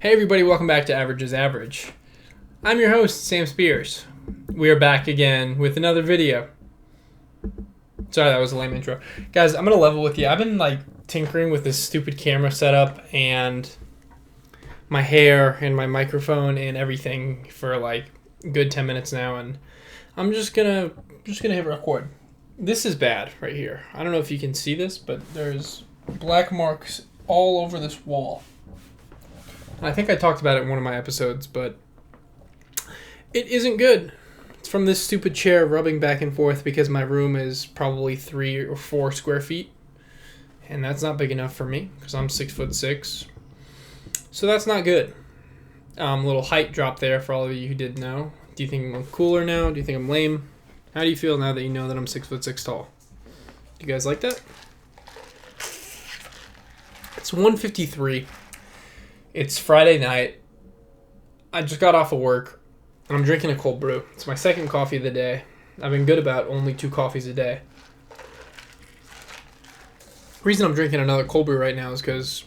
Hey everybody, welcome back to Average is Average. I'm your host, Sam Spears. We are back again with another video. Sorry, that was a lame intro. Guys, I'm going to level with you. I've been tinkering with this stupid camera setup and my hair and my microphone and everything for a good 10 minutes now, and I'm just gonna hit record. This is bad right here. I don't know if you can see this, but there's black marks all over this wall. I think I talked about it in one of my episodes, but it isn't good. It's from this stupid chair rubbing back and forth because my room is probably 3 or 4 square feet. And that's not big enough for me because I'm 6'6". So that's not good. Little height drop there for all of you who didn't know. Do you think I'm cooler now? Do you think I'm lame? How do you feel now that you know that I'm 6'6" tall? Do you guys like that? It's 1:53. It's Friday night. I just got off of work, and I'm drinking a cold brew. It's my second coffee of the day. I've been good about only 2 coffees a day. The reason I'm drinking another cold brew right now is because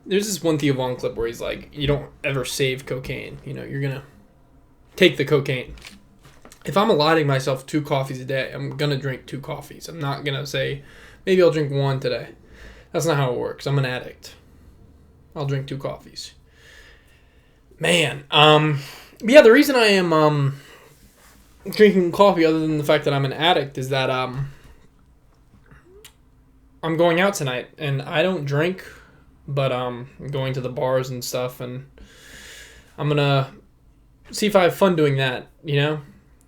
there's this one Theo Von clip where he's like, you don't ever save cocaine. You know, you're going to take the cocaine. If I'm allotting myself 2 coffees a day, I'm going to drink 2 coffees. I'm not going to say, maybe I'll drink 1 today. That's not how it works. I'm an addict. I'll drink 2 coffees. Man, yeah, the reason I am drinking coffee, other than the fact that I'm an addict, is that I'm going out tonight, and I don't drink, but I'm going to the bars and stuff, and I'm gonna see if I have fun doing that, you know?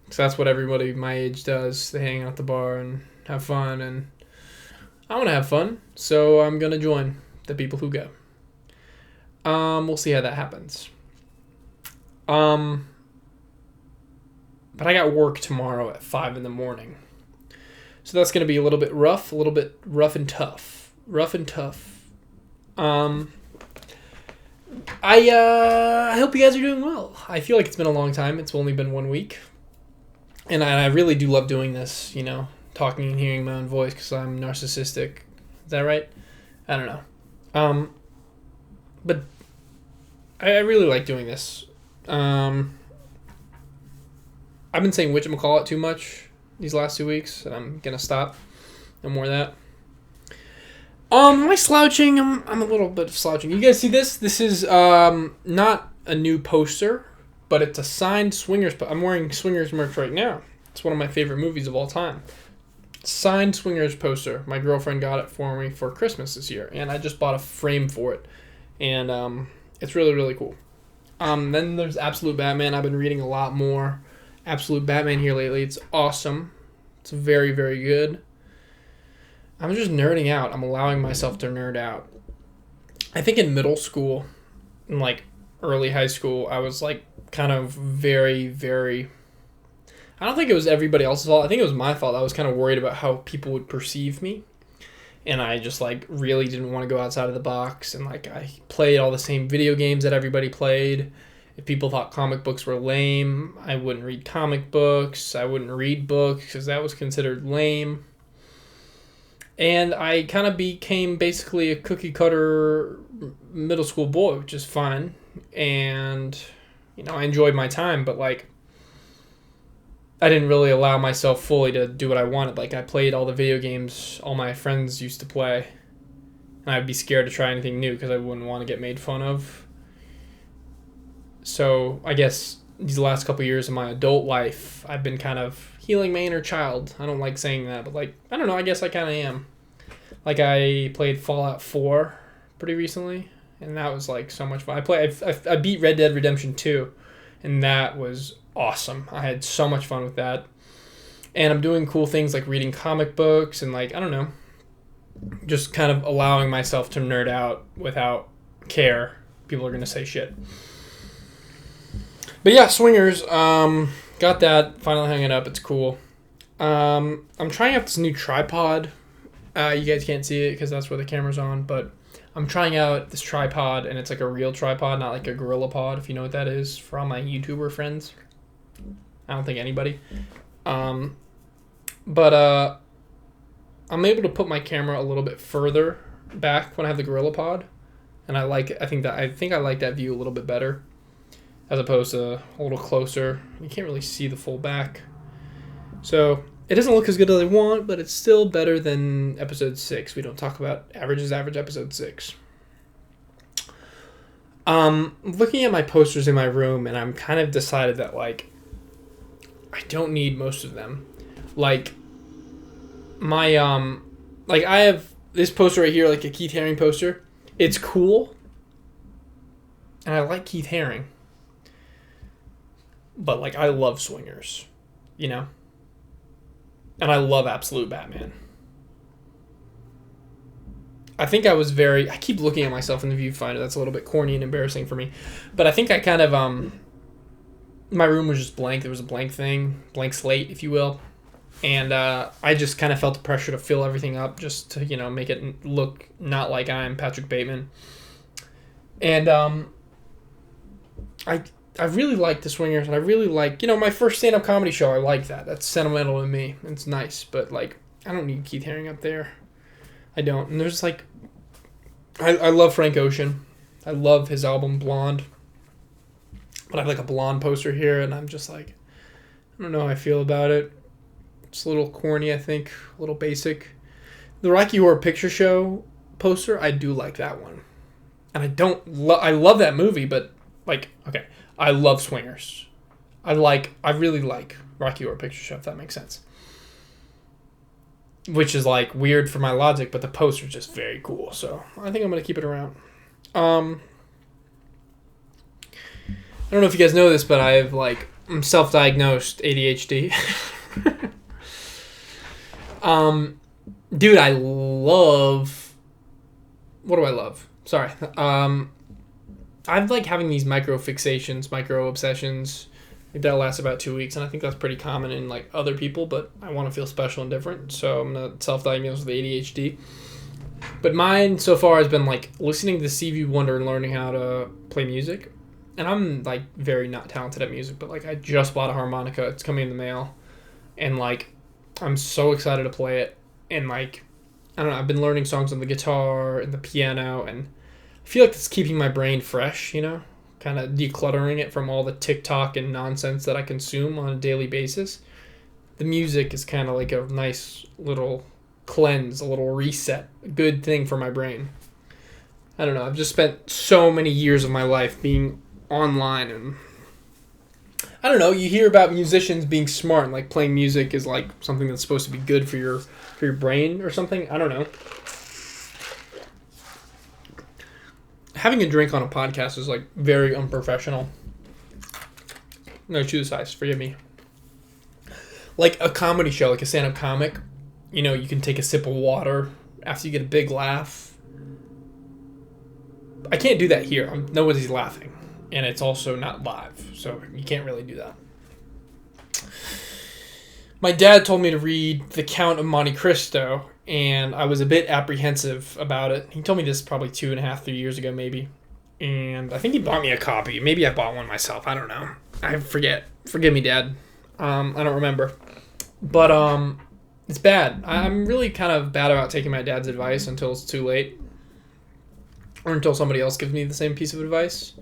Because that's what everybody my age does. They hang out at the bar and have fun, and I want to have fun, so I'm gonna join the people who go. We'll see how that happens. But I got work tomorrow at 5 in the morning. So that's going to be a little bit rough and tough. I hope you guys are doing well. I feel like it's been a long time. It's only been 1 week. And I really do love doing this, you know, talking and hearing my own voice because I'm narcissistic. Is that right? I don't know. But I really like doing this. I've been saying whatchamacallit too much these last 2 weeks, and I'm gonna stop. No more of that. Am I slouching? I'm a little bit slouching. You guys see this? This is not a new poster, but it's a signed Swingers. I'm wearing Swingers merch right now. It's one of my favorite movies of all time. Signed Swingers poster. My girlfriend got it for me for Christmas this year, and I just bought a frame for it, and it's really, really cool. Then there's Absolute Batman. I've been reading a lot more Absolute Batman here lately. It's awesome. It's very, very good. I'm just nerding out. I'm allowing myself to nerd out. I think in middle school, in early high school, I was kind of very, very... I don't think it was everybody else's fault. I think it was my fault. I was kind of worried about how people would perceive me. And I just really didn't want to go outside of the box. And I played all the same video games that everybody played. If people thought comic books were lame, I wouldn't read comic books. I wouldn't read books because that was considered lame. And I kind of became basically a cookie cutter middle school boy, which is fine. And, you know, I enjoyed my time, but I didn't really allow myself fully to do what I wanted. I played all the video games all my friends used to play, and I'd be scared to try anything new because I wouldn't want to get made fun of. So I guess these last couple years of my adult life, I've been kind of healing my inner child. I don't like saying that, but I don't know, I guess I kind of am. I played Fallout 4 pretty recently, and that was so much fun. I beat Red Dead Redemption 2, and that was awesome. I had so much fun with that. And I'm doing cool things like reading comic books and I don't know, just kind of allowing myself to nerd out without care. People are going to say shit. But yeah, Swingers, got that, finally hung it up. It's cool. I'm trying out this new tripod. You guys can't see it because that's where the camera's on, but I'm trying out this tripod, and it's a real tripod, not a Gorilla Pod, if you know what that is, for all my YouTuber friends. I don't think anybody. But I'm able to put my camera a little bit further back when I have the Gorilla Pod. and I think I like that view a little bit better, as opposed to a little closer. You can't really see the full back, so it doesn't look as good as I want, but it's still better than episode 6. We don't talk about average episode 6. Looking at my posters in my room, and I'm kind of decided that, like, I don't need most of them. Like, my, like, I have this poster right here, like a Keith Haring poster. It's cool, and I like Keith Haring. But, like, I love Swingers, you know? And I love Absolute Batman. I think I keep looking at myself in the viewfinder. That's a little bit corny and embarrassing for me. But I think I kind of, my room was just blank. There was a blank slate, if you will. And I just kind of felt the pressure to fill everything up just to, you know, make it look not like I'm Patrick Bateman. And I really like the Swingers, and I really like, you know, my first stand-up comedy show. I like that. That's sentimental to me. It's nice, but, like, I don't need Keith Haring up there. I don't. And there's, like, I love Frank Ocean. I love his album Blonde. But I have, like, a Blonde poster here, and I'm just like, I don't know how I feel about it. It's a little corny, I think, a little basic. The Rocky Horror Picture Show poster, I do like that one. And I love that movie, but, like, okay, I love Swingers. I really like Rocky Horror Picture Show, if that makes sense. Which is, like, weird for my logic, but the poster's just very cool, so I think I'm going to keep it around. I don't know if you guys know this, but I'm self-diagnosed ADHD. Dude, I love... What do I love? Sorry. I've, like, having these micro fixations, micro obsessions. That'll last about 2 weeks, and I think that's pretty common in, like, other people, but I want to feel special and different, so I'm going to self-diagnose with ADHD. But mine so far has been, like, listening to Stevie Wonder and learning how to play music. And I'm, like, very not talented at music, but, like, I just bought a harmonica. It's coming in the mail. And, like, I'm so excited to play it. And, like, I don't know, I've been learning songs on the guitar and the piano, and I feel like it's keeping my brain fresh, you know? Kind of decluttering it from all the TikTok and nonsense that I consume on a daily basis. The music is kind of like a nice little cleanse, a little reset, a good thing for my brain. I don't know, I've just spent so many years of my life being online, and I don't know, you hear about musicians being smart and, like, playing music is, like, something that's supposed to be good for your brain or something. I don't know. Having a drink on a podcast is, like, very unprofessional. No, chew the size. Forgive me. Like a comedy show, like a stand-up comic, you know, you can take a sip of water after you get a big laugh. I can't do that here. Nobody's laughing. And it's also not live, so you can't really do that. My dad told me to read The Count of Monte Cristo, and I was a bit apprehensive about it. He told me this probably 2.5, 3 years ago, maybe. And I think he bought me a copy. Maybe I bought one myself. I don't know. I forget. Forgive me, Dad. I don't remember. But it's bad. I'm really kind of bad about taking my dad's advice until it's too late. Or until somebody else gives me the same piece of advice.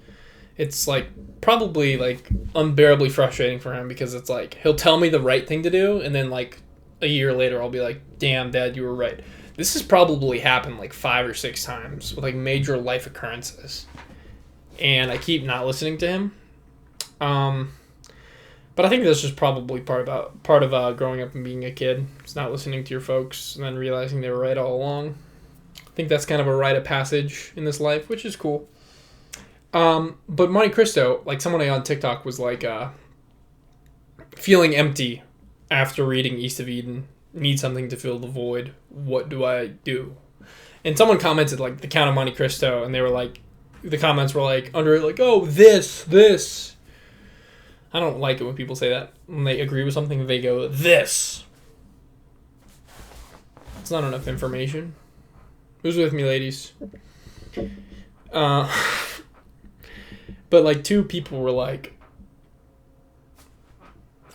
It's, like, probably, like, unbearably frustrating for him, because it's, like, he'll tell me the right thing to do, and then, like, a year later I'll be like, damn, Dad, you were right. This has probably happened, like, 5 or 6 times with, like, major life occurrences. And I keep not listening to him. But I think that's just probably part of growing up and being a kid. It's not listening to your folks and then realizing they were right all along. I think that's kind of a rite of passage in this life, which is cool. But Monte Cristo, like, someone on TikTok was like, feeling empty after reading East of Eden. Need something to fill the void. What do I do? And someone commented, like, The Count of Monte Cristo, and they were like, the comments were like, under it, like, oh, this. I don't like it when people say that. When they agree with something, they go, this. It's not enough information. Who's with me, ladies? But, like, 2 people were like,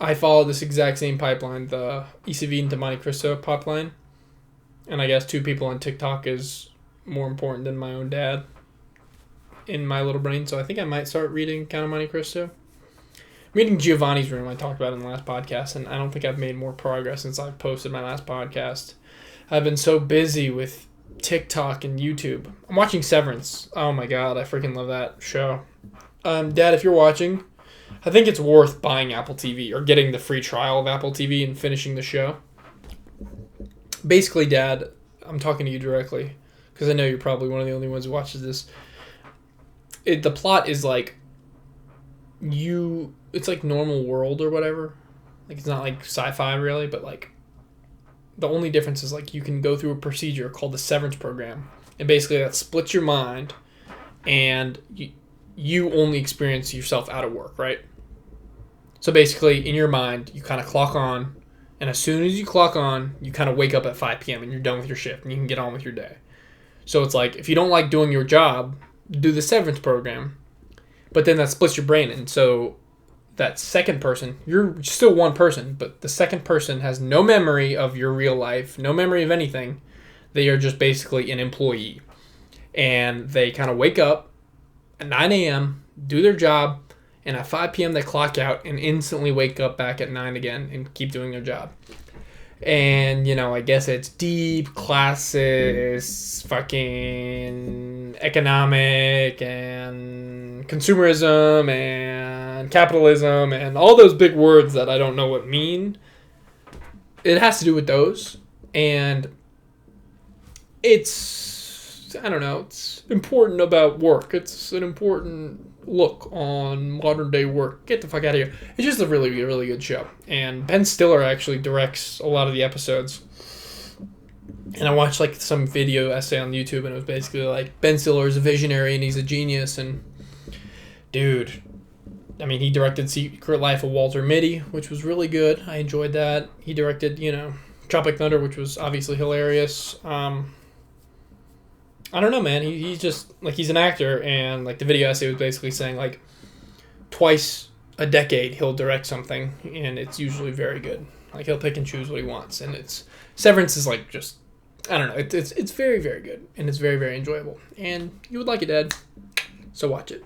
I followed this exact same pipeline, the East of Eden to Monte Cristo pipeline. And I guess 2 people on TikTok is more important than my own dad. in my little brain, so I think I might start reading Count of Monte Cristo. I'm reading Giovanni's Room I talked about in the last podcast, and I don't think I've made more progress since I've posted my last podcast. I've been so busy with TikTok and YouTube. I'm watching Severance. Oh my god, I freaking love that show. Dad, if you're watching, I think it's worth buying Apple TV or getting the free trial of Apple TV and finishing the show. Basically, Dad, I'm talking to you directly because I know you're probably one of the only ones who watches this. The plot is like it's like normal world or whatever. Like it's not like sci-fi really, but like the only difference is like you can go through a procedure called the severance program, and basically that splits your mind, and you only experience yourself out of work, right? So basically, in your mind, you kind of clock on, and as soon as you clock on, you kind of wake up at 5 p.m. and you're done with your shift, and you can get on with your day. So it's like, if you don't like doing your job, do the severance program, but then that splits your brain, and so that second person, you're still one person, but the second person has no memory of your real life, no memory of anything. They are just basically an employee, and they kind of wake up at 9 a.m., do their job, and at 5 p.m. they clock out and instantly wake up back at 9 again and keep doing their job. And, I guess it's deep, classist, fucking economic, and consumerism, and capitalism, and all those big words that I don't know what mean. It has to do with those. And it's important about work. It's an important look on modern day work. Get the fuck out of here. It's just a really, really good show. And Ben Stiller actually directs a lot of the episodes. And I watched like some video essay on YouTube, and it was basically like Ben Stiller is a visionary and he's a genius. And dude, I mean, he directed Secret Life of Walter Mitty, which was really good. I enjoyed that. He directed, Tropic Thunder, which was obviously hilarious. I don't know, man. He's just, like, he's an actor, and, like, the video essay was basically saying, like, twice a decade he'll direct something, and it's usually very good. Like, he'll pick and choose what he wants, and Severance is, like, just, I don't know. It's very, very good, and it's very, very enjoyable, and you would like it, Dad, so watch it.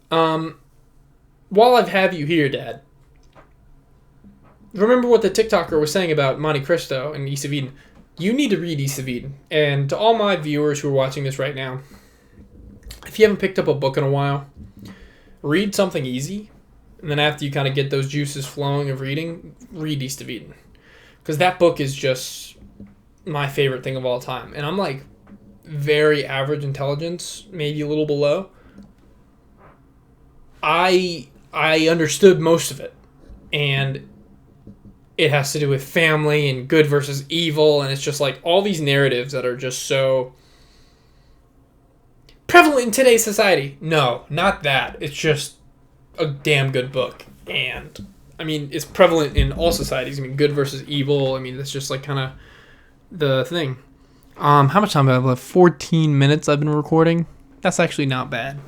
While I have you here, Dad, remember what the TikToker was saying about Monte Cristo and East of Eden. You need to read East of Eden. And to all my viewers who are watching this right now, if you haven't picked up a book in a while, read something easy. And then after you kind of get those juices flowing of reading, read East of Eden. Because that book is just my favorite thing of all time. And I'm like very average intelligence, maybe a little below. I understood most of it. And it has to do with family and good versus evil, and it's just like all these narratives that are just so prevalent in today's society. No, not that. It's just a damn good book. And, I mean, it's prevalent in all societies. I mean, good versus evil. I mean, that's just like kind of the thing. How much time do I have left? 14 minutes I've been recording. That's actually not bad.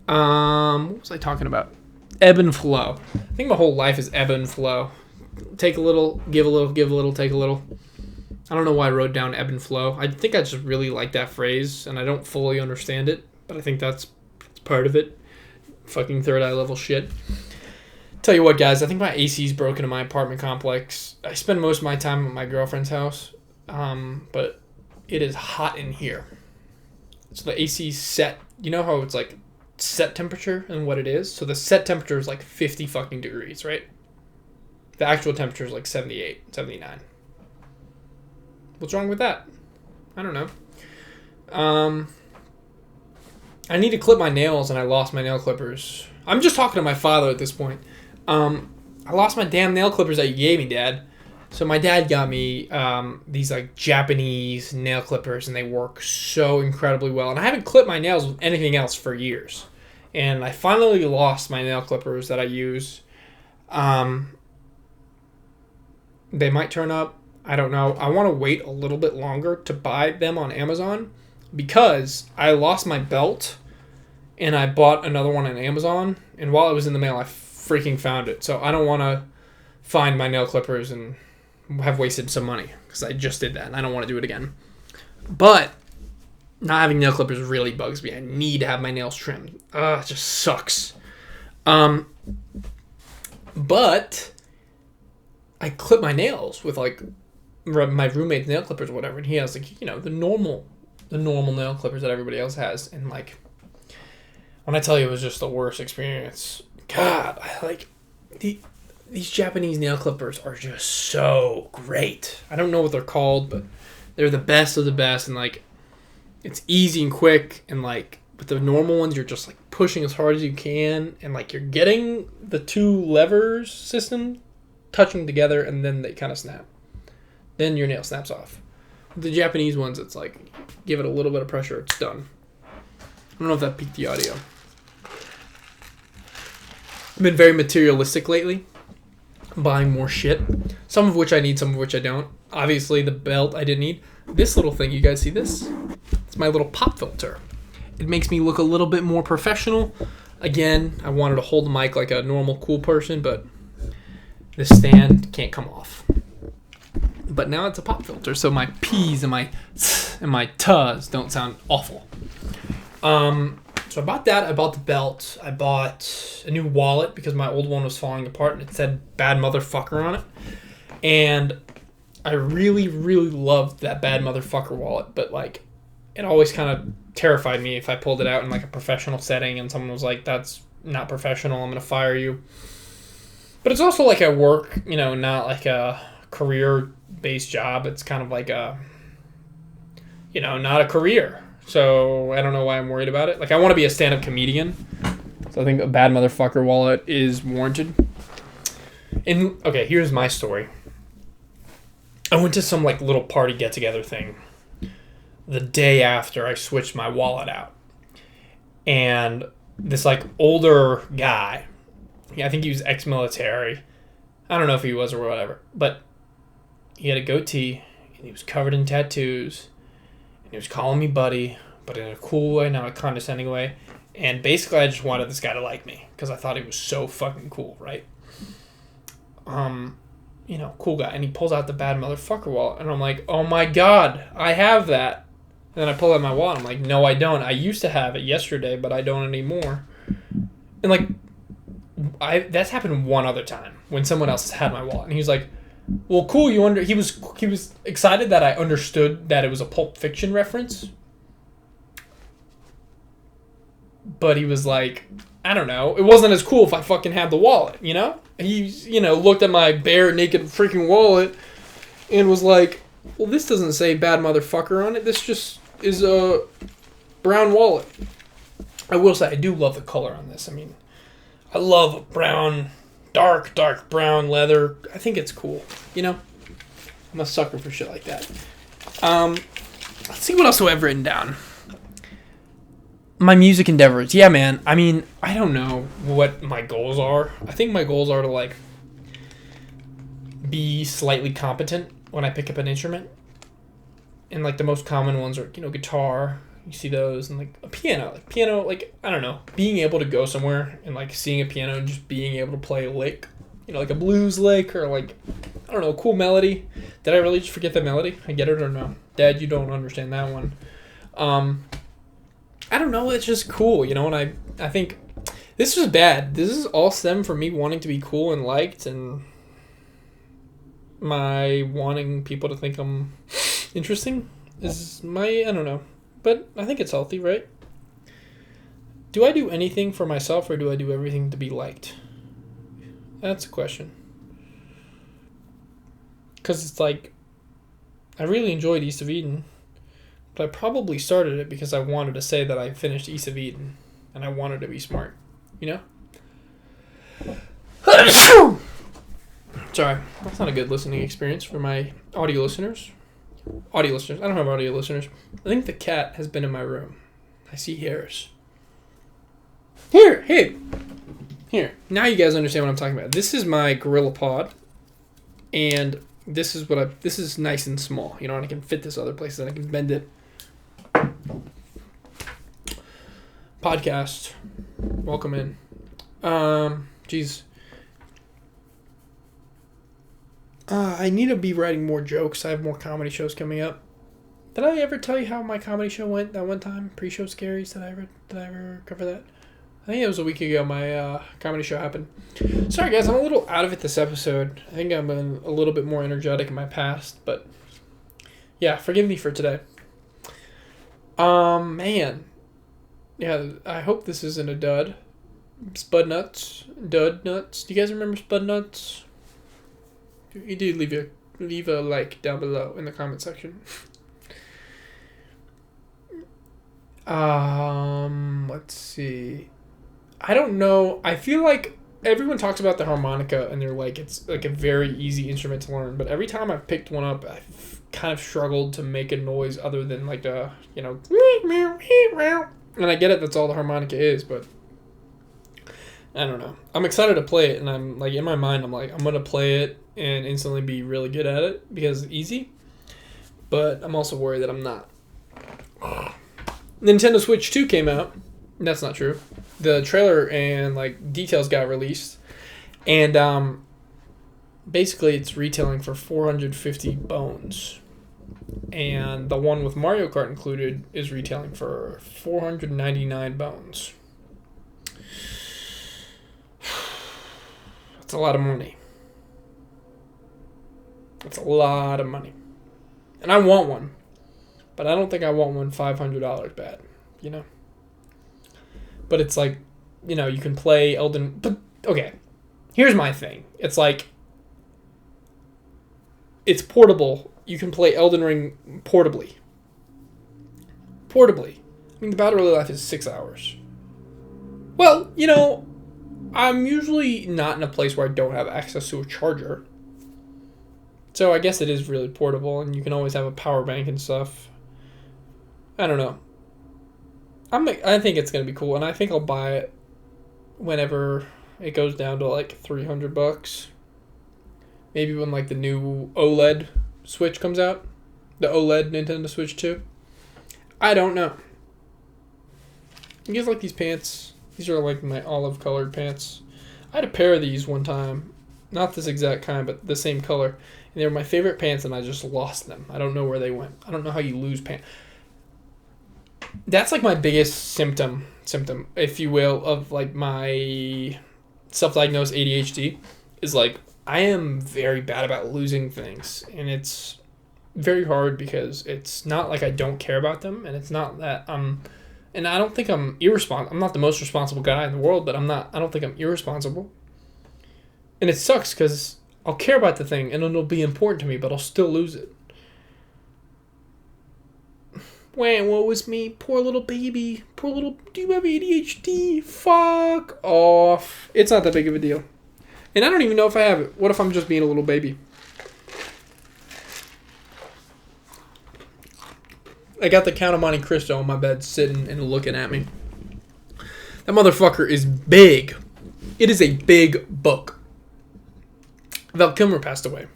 What was I talking about? Ebb and flow. I think my whole life is ebb and flow. Take a little, give a little, give a little, take a little. I don't know why I wrote down ebb and flow. I think I just really like that phrase, and I don't fully understand it, but I think that's part of it. Fucking third eye level shit. Tell you what, guys, I think my AC's broken in my apartment complex. I spend most of my time at my girlfriend's house, but it is hot in here. So the AC's set. You know how it's like set temperature and what it is? So the set temperature is like 50 fucking degrees, right? The actual temperature is like 78, 79. What's wrong with that? I don't know. I need to clip my nails, and I lost my nail clippers. I'm just talking to my father at this point. I lost my damn nail clippers that you gave me, Dad. So my dad got me these like Japanese nail clippers, and they work so incredibly well. And I haven't clipped my nails with anything else for years. And I finally lost my nail clippers that I use. They might turn up. I don't know. I want to wait a little bit longer to buy them on Amazon because I lost my belt and I bought another one on Amazon. And while it was in the mail, I freaking found it. So I don't want to find my nail clippers and have wasted some money because I just did that and I don't want to do it again. But not having nail clippers really bugs me. I need to have my nails trimmed. It just sucks. But I clip my nails with like my roommate's nail clippers or whatever, and he has like, you know, the normal nail clippers that everybody else has, and like when I tell you it was just the worst experience. God, these Japanese nail clippers are just so great. I don't know what they're called, but they're the best of the best, and like it's easy and quick, and like with the normal ones you're just like pushing as hard as you can, and like you're getting the two levers system touching together, and then they kind of snap. Then your nail snaps off. The Japanese ones, it's like give it a little bit of pressure, it's done. I don't know if that peaked the audio. I've been very materialistic lately, buying more shit, some of which I need, some of which I don't. Obviously the belt I didn't need. This little thing, you guys see this? It's my little pop filter. It makes me look a little bit more professional. Again, I wanted to hold the mic like a normal cool person, but this stand can't come off. But now it's a pop filter, so my P's and my T's don't sound awful. So I bought that. I bought the belt. I bought a new wallet because my old one was falling apart and it said "bad motherfucker" on it. And I really, really loved that "bad motherfucker" wallet, but like it always kind of terrified me if I pulled it out in like a professional setting and someone was like, "That's not professional. I'm gonna fire you." But it's also like at work, you know, not like a career-based job. It's kind of like a, you know, not a career. So I don't know why I'm worried about it. Like I want to be a stand-up comedian. So I think a "bad motherfucker" wallet is warranted. And okay, here's my story. I went to some like little party get-together thing the day after I switched my wallet out. And this like older guy, I think he was ex-military. I don't know if he was or whatever, but he had a goatee and he was covered in tattoos. And he was calling me buddy, but in a cool way, not a condescending way. And basically, I just wanted this guy to like me because I thought he was so fucking cool, right? You know, cool guy. And he pulls out the "bad motherfucker" wallet, and I'm like, oh my god, I have that. And then I pull out my wallet. I'm like, no, I don't. I used to have it yesterday, but I don't anymore. And like, that's happened one other time when someone else had my wallet, and he was like, well, cool. He was excited that I understood that it was a Pulp Fiction reference, but he was like, I don't know. It wasn't as cool if I fucking had the wallet, you know? He, you know, looked at my bare naked freaking wallet and was like, well, this doesn't say "bad motherfucker" on it. This just is a brown wallet. I will say I do love the color on this. I mean, I love brown. Dark brown leather. I think it's cool. You know? I'm a sucker for shit like that. Let's see what else do I have written down. My music endeavors. Yeah, man. I mean, I don't know what my goals are. I think my goals are to, like, be slightly competent when I pick up an instrument. And, like, the most common ones are, you know, guitar. You see those, and like a piano. Like piano, like, I don't know, being able to go somewhere and like seeing a piano and just being able to play a lick, you know, like a blues lick or like, I don't know, a cool melody. Did I really just forget that melody? I get it or no? Dad, you don't understand that one. I don't know, it's just cool, you know, and I think this was bad. This is all stem from me wanting to be cool and liked and my wanting people to think I'm interesting is my, I don't know. But I think it's healthy, right? Do I do anything for myself or do I do everything to be liked? That's a question. Because it's like, I really enjoyed East of Eden, but I probably started it because I wanted to say that I finished East of Eden and I wanted to be smart, you know? Sorry, that's not a good listening experience for my audio listeners. I don't have audio listeners. I think the cat has been in my room. I see hairs. Here. Now you guys understand what I'm talking about. This is my Gorilla Pod, and this is nice and small. You know, and I can fit this other places, and I can bend it. Podcast. Welcome in. Jeez. I need to be writing more jokes. I have more comedy shows coming up. Did I ever tell you how my comedy show went that one time? Pre-show scaries. Did I ever cover that? I think it was a week ago my comedy show happened. Sorry guys, I'm a little out of it this episode. I think I'm a little bit more energetic in my past, but yeah, forgive me for today. Man. Yeah, I hope this isn't a dud. Spud Nuts. Dud Nuts. Do you guys remember Spud Nuts? You do leave a like down below in the comment section. Let's see. I don't know. I feel like everyone talks about the harmonica and they're like, it's like a very easy instrument to learn. But every time I've picked one up, I've kind of struggled to make a noise other than like a, and I get it. That's all the harmonica is, but I don't know. I'm excited to play it. And I'm like, in my mind, I'm like, I'm going to play it and instantly be really good at it because it's easy. But I'm also worried that I'm not. Nintendo Switch 2 came out. That's not true. The trailer and like details got released, and basically it's retailing for 450 bones, and the one with Mario Kart included is retailing for 499 bones. That's a lot of money. That's a lot of money, and I want one. But I don't think I want one $500 bad, But it's like, you can play Elden... But, okay, here's my thing. It's like, it's portable. You can play Elden Ring portably. I mean, the battery life is 6 hours. Well, I'm usually not in a place where I don't have access to a charger. So I guess it is really portable, and you can always have a power bank and stuff. I don't know. I think it's gonna be cool, and I think I'll buy it whenever it goes down to like $300. Maybe when like the new OLED Switch comes out, the OLED Nintendo Switch 2. I don't know. You guys like these pants? These are like my olive colored pants. I had a pair of these one time, not this exact kind, but the same color, and they were my favorite pants, and I just lost them. I don't know where they went. I don't know how you lose pants. That's like my biggest symptom, if you will, of like my self-diagnosed ADHD is like I am very bad about losing things, and it's very hard because it's not like I don't care about them, and it's not that and I don't think I'm irresponsible. I'm not the most responsible guy in the world, but I don't think I'm irresponsible. And it sucks because I'll care about the thing and it'll be important to me, but I'll still lose it. Wait, what was me? Poor little baby. Do you have ADHD? Fuck off. It's not that big of a deal. And I don't even know if I have it. What if I'm just being a little baby? I got the Count of Monte Cristo on my bed sitting and looking at me. That motherfucker is big. It is a big book. Val Kilmer passed away.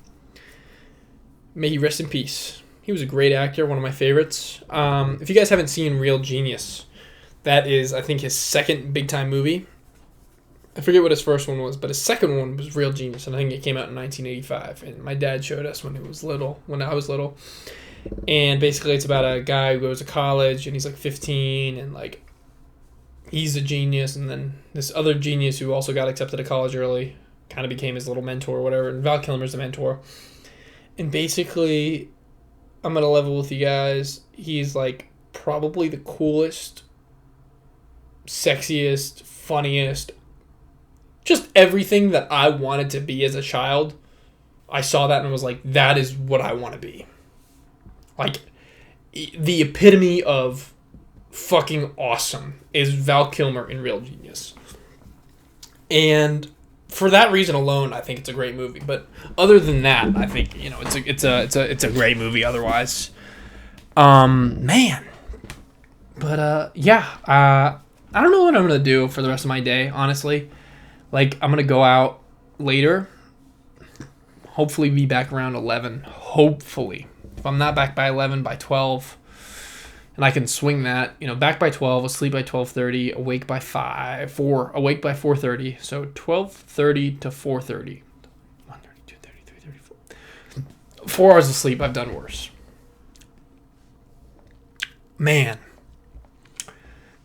May he rest in peace. He was a great actor, one of my favorites. If you guys haven't seen Real Genius, that is, I think, his second big-time movie. I forget what his first one was, but his second one was Real Genius, and I think it came out in 1985. And my dad showed us when I was little. And basically, it's about a guy who goes to college, and he's like 15, and like he's a genius, and then this other genius who also got accepted to college early kind of became his little mentor or whatever. And Val Kilmer's the mentor. And basically, I'm going to level with you guys. He's like probably the coolest, sexiest, funniest, just everything that I wanted to be as a child. I saw that and was like, that is what I want to be. Like, the epitome of fucking awesome is Val Kilmer in Real Genius. And for that reason alone, I think it's a great movie. But other than that, I think it's a great movie. Otherwise, man. But yeah, I don't know what I'm gonna do for the rest of my day. Honestly, like I'm gonna go out later. Hopefully, be back around 11. Hopefully, if I'm not back by 11, by 12. And I can swing that, back by 12, asleep by 12:30, awake by awake by 4:30. So 12:30 to 4:30. 1:30, 2:30, 3:30, 4. 4 hours of sleep, I've done worse. Man.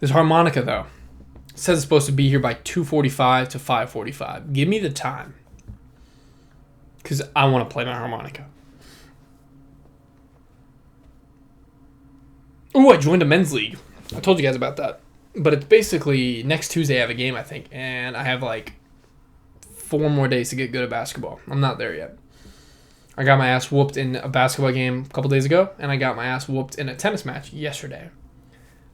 This harmonica, though, says it's supposed to be here by 2:45 to 5:45. Give me the time. Because I want to play my harmonica. Ooh, I joined a men's league. I told you guys about that. But it's basically next Tuesday I have a game, I think. And I have like 4 more days to get good at basketball. I'm not there yet. I got my ass whooped in a basketball game a couple days ago. And I got my ass whooped in a tennis match yesterday.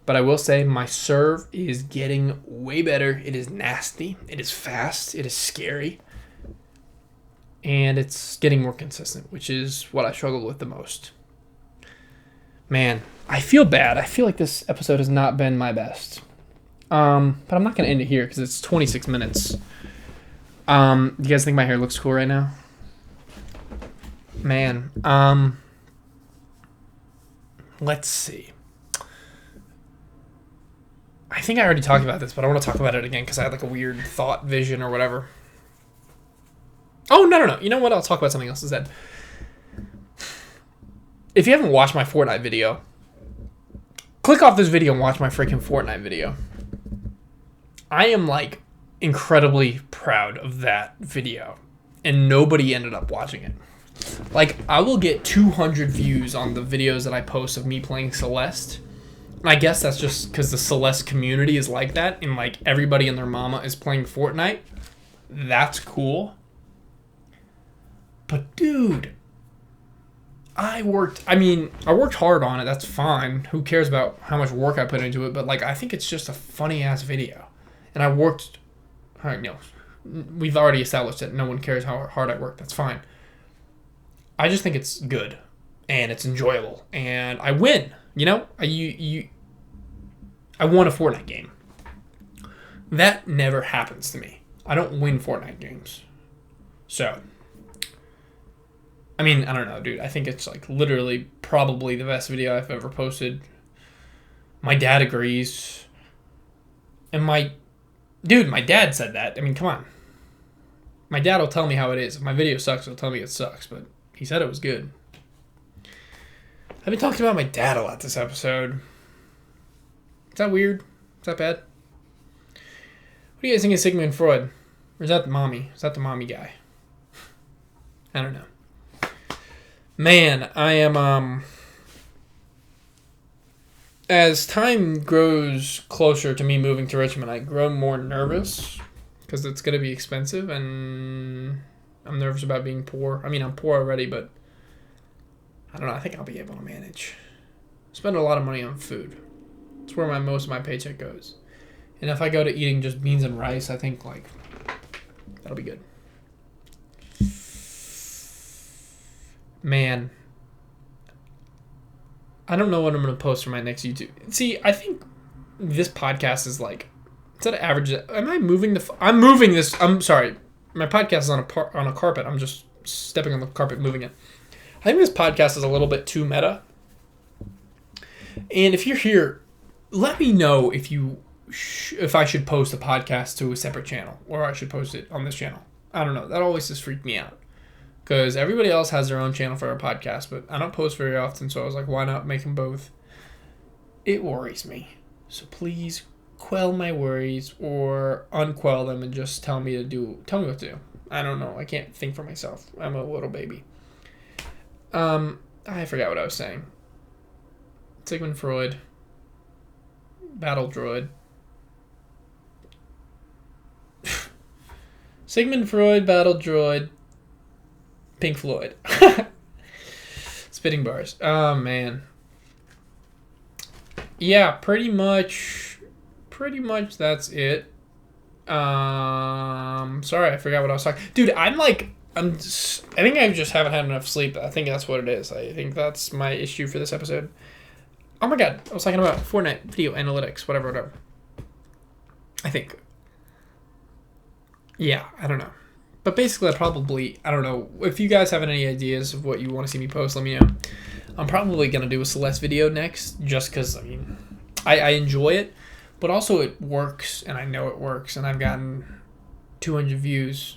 But I will say my serve is getting way better. It is nasty. It is fast. It is scary. And it's getting more consistent, which is what I struggled with the most. Man, I feel bad. I feel like this episode has not been my best. But I'm not going to end it here because it's 26 minutes. Do you guys think my hair looks cool right now? Man, let's see. I think I already talked about this, but I want to talk about it again because I had like a weird thought vision or whatever. Oh, no. You know what? I'll talk about something else instead. If you haven't watched my Fortnite video, click off this video and watch my freaking Fortnite video. I am like incredibly proud of that video. And nobody ended up watching it. Like, I will get 200 views on the videos that I post of me playing Celeste. And I guess that's just because the Celeste community is like that. And like everybody and their mama is playing Fortnite. That's cool. But dude, I worked hard on it. That's fine. Who cares about how much work I put into it? But like, I think it's just a funny ass video. And I worked, we've already established that no one cares how hard I work. That's fine. I just think it's good and it's enjoyable and I win. You know, I won a Fortnite game. That never happens to me. I don't win Fortnite games. So, I mean, I don't know, dude. I think it's like literally probably the best video I've ever posted. My dad agrees. And my dad said that. I mean, come on. My dad will tell me how it is. If my video sucks, he'll tell me it sucks. But he said it was good. I've been talking about my dad a lot this episode. Is that weird? Is that bad? What do you guys think of Sigmund Freud? Or is that the mommy? Is that the mommy guy? I don't know. Man, I am, as time grows closer to me moving to Richmond, I grow more nervous because it's going to be expensive and I'm nervous about being poor. I mean, I'm poor already, but I don't know. I think I'll be able to manage. Spend a lot of money on food. It's where most of my paycheck goes. And if I go to eating just beans and rice, I think like that'll be good. Man, I don't know what I'm going to post for my next YouTube. See, I think this podcast is like, instead of average, am I moving I'm moving this. I'm sorry. My podcast is on a carpet. I'm just stepping on the carpet, moving it. I think this podcast is a little bit too meta. And if you're here, let me know if I should post a podcast to a separate channel or I should post it on this channel. I don't know. That always just freaked me out. Because everybody else has their own channel for a podcast, but I don't post very often, so I was like, why not make them both? It worries me. So please quell my worries or unquell them and just tell me what to do. I don't know. I can't think for myself. I'm a little baby. I forgot what I was saying. Sigmund Freud. Battle Droid. Sigmund Freud, Battle Droid. Pink Floyd. Spitting bars. Oh, man. Yeah, pretty much that's it. Sorry, I forgot what I was talking. Dude, I think I just haven't had enough sleep. I think that's what it is. I think that's my issue for this episode. Oh my god, I was talking about Fortnite video analytics, whatever. I think. Yeah, I don't know. But basically, I don't know. If you guys have any ideas of what you want to see me post, let me know. I'm probably going to do a Celeste video next, just because, I mean, I enjoy it, but also it works, and I know it works, and I've gotten 200 views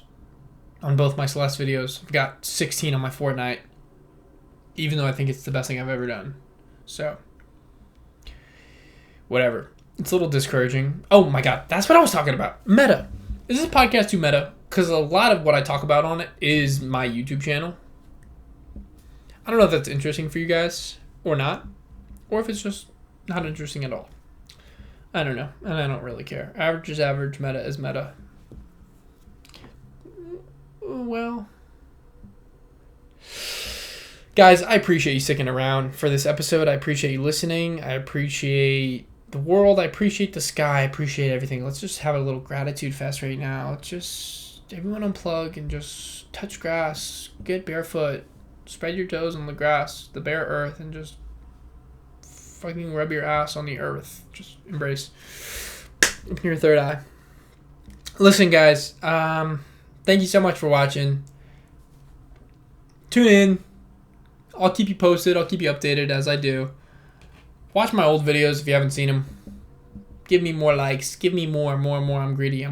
on both my Celeste videos. I've got 16 on my Fortnite, even though I think it's the best thing I've ever done. So, whatever. It's a little discouraging. Oh my god, that's what I was talking about. Meta. Is this podcast too meta? Because a lot of what I talk about on it is my YouTube channel. I don't know if that's interesting for you guys or not, or if it's just not interesting at all. I don't know, and I don't really care. Average is average, meta is meta. Well, guys, I appreciate you sticking around for this episode. I appreciate you listening. I appreciate the world. I appreciate the sky. I appreciate everything. Let's just have a little gratitude fest right now. Let's just everyone unplug and just touch grass, get barefoot, spread your toes on the grass, the bare earth, and just fucking rub your ass on the earth. Just embrace. Open your third eye. Listen, guys, thank you so much for watching. Tune in. I'll keep you posted. I'll keep you updated as I do. Watch my old videos if you haven't seen them. Give me more likes. Give me more. I'm greedy.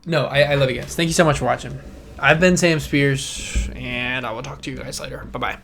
No, I love you guys. Thank you so much for watching. I've been Sam Spears, and I will talk to you guys later. Bye-bye.